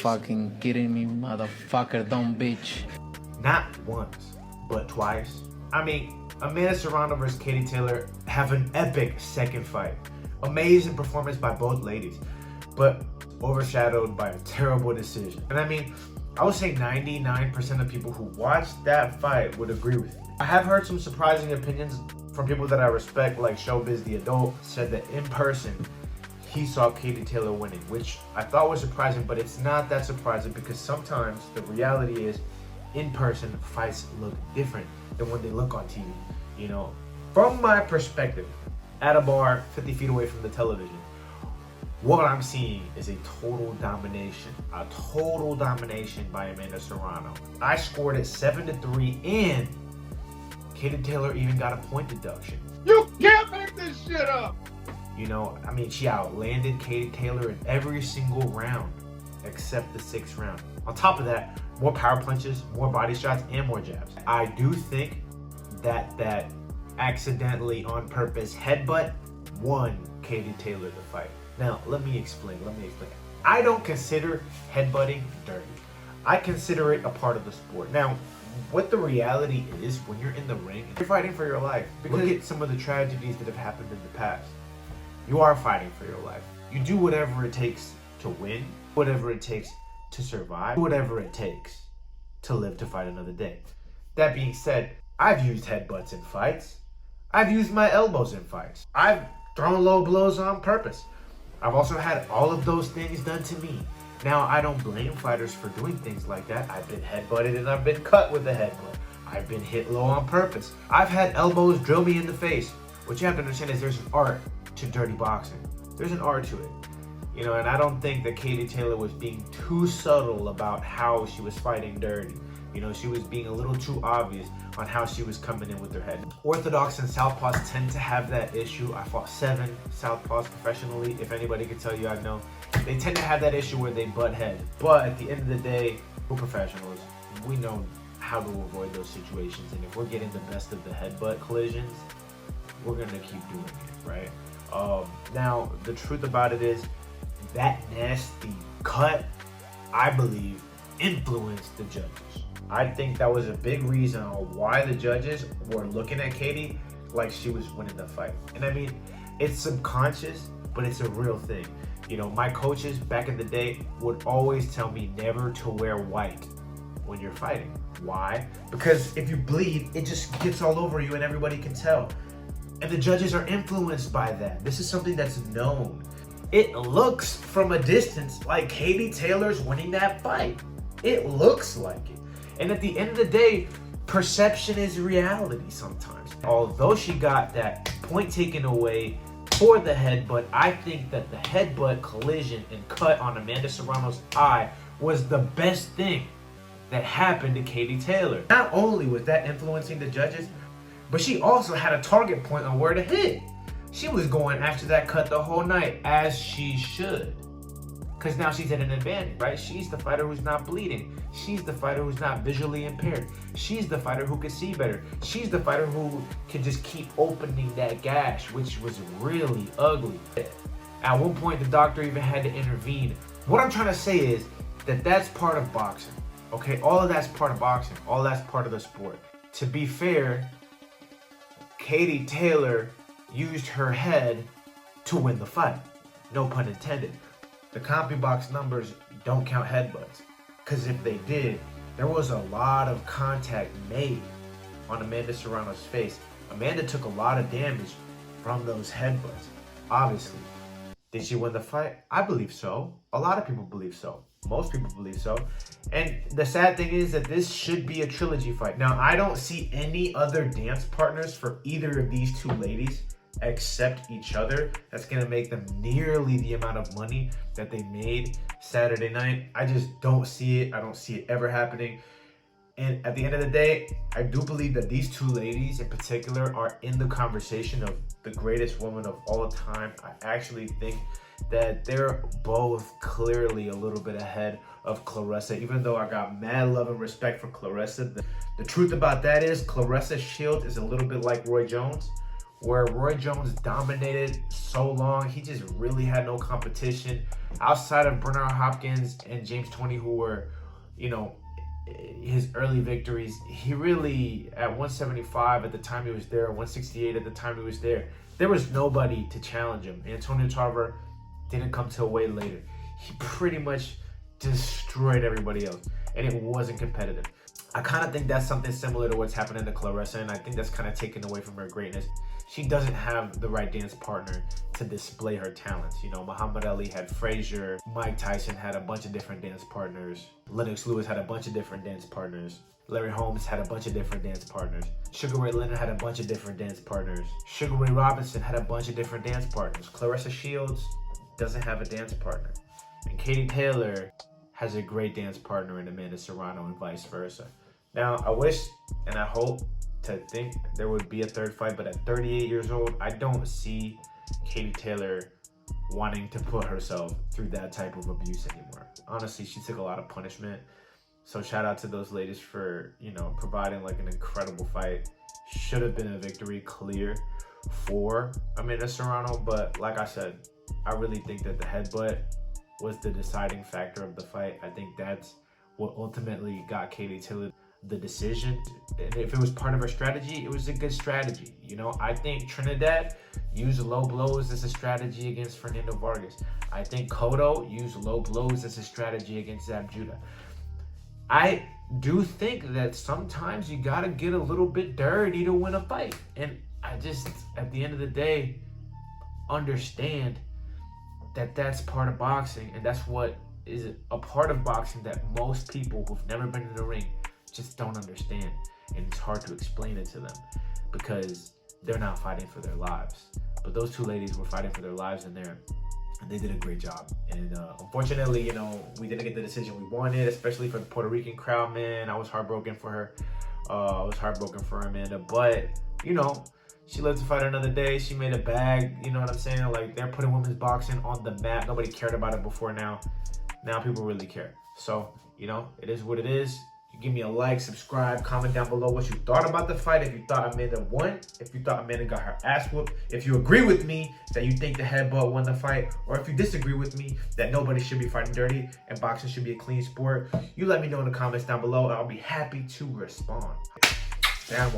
fucking kidding me, motherfucker? Dumb bitch. Not once, but twice. I mean, Amanda Serrano versus Katie Taylor have an epic second fight. Amazing performance by both ladies, but overshadowed by a terrible decision. And I mean, I would say 99% of people who watched that fight would agree with me. I have heard some surprising opinions from people that I respect, like Showbiz the Adult, said that in person, he saw Katie Taylor winning, which I thought was surprising, but it's not that surprising because sometimes the reality is in person, fights look different than when they look on TV. You know, from my perspective, at a bar 50 feet away from the television, what I'm seeing is a total domination by Amanda Serrano. I scored it 7-3, and Katie Taylor even got a point deduction. You can't make this shit up! You know, I mean, she outlanded Katie Taylor in every single round except the 6th round. On top of that, more power punches, more body shots, and more jabs. I do think that accidentally on purpose headbutt won Katie Taylor the fight. Now, let me explain. I don't consider headbutting dirty. I consider it a part of the sport. Now, what the reality is, when you're in the ring, you're fighting for your life. Look at some of the tragedies that have happened in the past. You are fighting for your life. You do whatever it takes to win, whatever it takes to survive, whatever it takes to live to fight another day. That being said, I've used headbutts in fights. I've used my elbows in fights. I've thrown low blows on purpose. I've also had all of those things done to me. Now, I don't blame fighters for doing things like that. I've been headbutted and I've been cut with a headbutt. I've been hit low on purpose. I've had elbows drill me in the face. What you have to understand is there's an art to dirty boxing. There's an art to it. You know, and I don't think that Katie Taylor was being too subtle about how she was fighting dirty. You know, she was being a little too obvious on how she was coming in with her head. Orthodox and southpaws tend to have that issue. I fought 7 southpaws professionally. If anybody could tell you, I know. They tend to have that issue where they butt heads. But at the end of the day, we're professionals. We know how to avoid those situations. And if we're getting the best of the headbutt collisions, we're going to keep doing it, right? Now, the truth about it is that nasty cut, I believe, influenced the judges. I think that was a big reason on why the judges were looking at Katie like she was winning the fight. And I mean, it's subconscious, but it's a real thing. You know, my coaches back in the day would always tell me never to wear white when you're fighting. Why? Because if you bleed, it just gets all over you and everybody can tell. And the judges are influenced by that. This is something that's known. It looks from a distance like Katie Taylor's winning that fight. It looks like it. And at the end of the day, perception is reality sometimes. Although she got that point taken away for the headbutt, I think that the headbutt collision and cut on Amanda Serrano's eye was the best thing that happened to Katie Taylor. Not only was that influencing the judges, but she also had a target point on where to hit. She was going after that cut the whole night, as she should. Because now she's at an advantage, right? She's the fighter who's not bleeding. She's the fighter who's not visually impaired. She's the fighter who can see better. She's the fighter who can just keep opening that gash, which was really ugly. At one point, the doctor even had to intervene. What I'm trying to say is that that's part of boxing, okay? All of that's part of boxing. All that's part of the sport. To be fair, Katie Taylor used her head to win the fight. No pun intended. The CompuBox numbers don't count headbutts, because if they did, there was a lot of contact made on Amanda Serrano's face. Amanda took a lot of damage from those headbutts, obviously. Did she win the fight? I believe so. A lot of people believe so. Most people believe so. And the sad thing is that this should be a trilogy fight. Now, I don't see any other dance partners for either of these two ladies except each other that's going to make them nearly the amount of money that they made Saturday night. I just don't see it. I don't see it ever happening. And at the end of the day, I do believe that these two ladies in particular are in the conversation of the greatest woman of all time. I actually think that they're both clearly a little bit ahead of Claressa, even though I got mad love and respect for Claressa. The truth about that is Claressa's shield is a little bit like Roy Jones, where Roy Jones dominated so long. He just really had no competition outside of Bernard Hopkins and James Toney, who were, you know, his early victories. He really, at 175 at the time he was there, 168 at the time he was there was nobody to challenge him. Antonio Tarver didn't come till way later. He pretty much destroyed everybody else, and it wasn't competitive. I kind of think that's something similar to what's happening to Claressa, and I think that's kind of taken away from her greatness. She doesn't have the right dance partner to display her talents. You know, Muhammad Ali had Frazier, Mike Tyson had a bunch of different dance partners, Lennox Lewis had a bunch of different dance partners, Larry Holmes had a bunch of different dance partners, Sugar Ray Leonard had a bunch of different dance partners, Sugar Ray Robinson had a bunch of different dance partners, Claressa Shields doesn't have a dance partner, and Katie Taylor has a great dance partner in Amanda Serrano and vice versa. Now, I wish and I hope to think there would be a third fight, but at 38 years old, I don't see Katie Taylor wanting to put herself through that type of abuse anymore. Honestly, she took a lot of punishment. So shout out to those ladies for, you know, providing like an incredible fight. Should have been a victory clear for Amanda Serrano, but like I said, I really think that the headbutt was the deciding factor of the fight. I think that's what ultimately got Katie Taylor the decision. And if it was part of her strategy, it was a good strategy. You know, I think Trinidad used low blows as a strategy against Fernando Vargas. I think Cotto used low blows as a strategy against Zab Judah. I do think that sometimes you gotta get a little bit dirty to win a fight. And I just, at the end of the day, understand that that's part of boxing, and that's what is a part of boxing that most people who've never been in the ring just don't understand, and it's hard to explain it to them because they're not fighting for their lives. But those two ladies were fighting for their lives, and they did a great job. And unfortunately, you know, we didn't get the decision we wanted, especially for the Puerto Rican crowd. Man, I was heartbroken for her. I was heartbroken for Amanda, but you know, she lived to fight another day. She made a bag, you know what I'm saying? Like, they're putting women's boxing on the map. Nobody cared about it before now. Now people really care. So, you know, it is what it is. You give me a like, subscribe, comment down below what you thought about the fight. If you thought Amanda won, if you thought Amanda got her ass whooped, if you agree with me that you think the headbutt won the fight, or if you disagree with me that nobody should be fighting dirty and boxing should be a clean sport, you let me know in the comments down below, and I'll be happy to respond. Damn.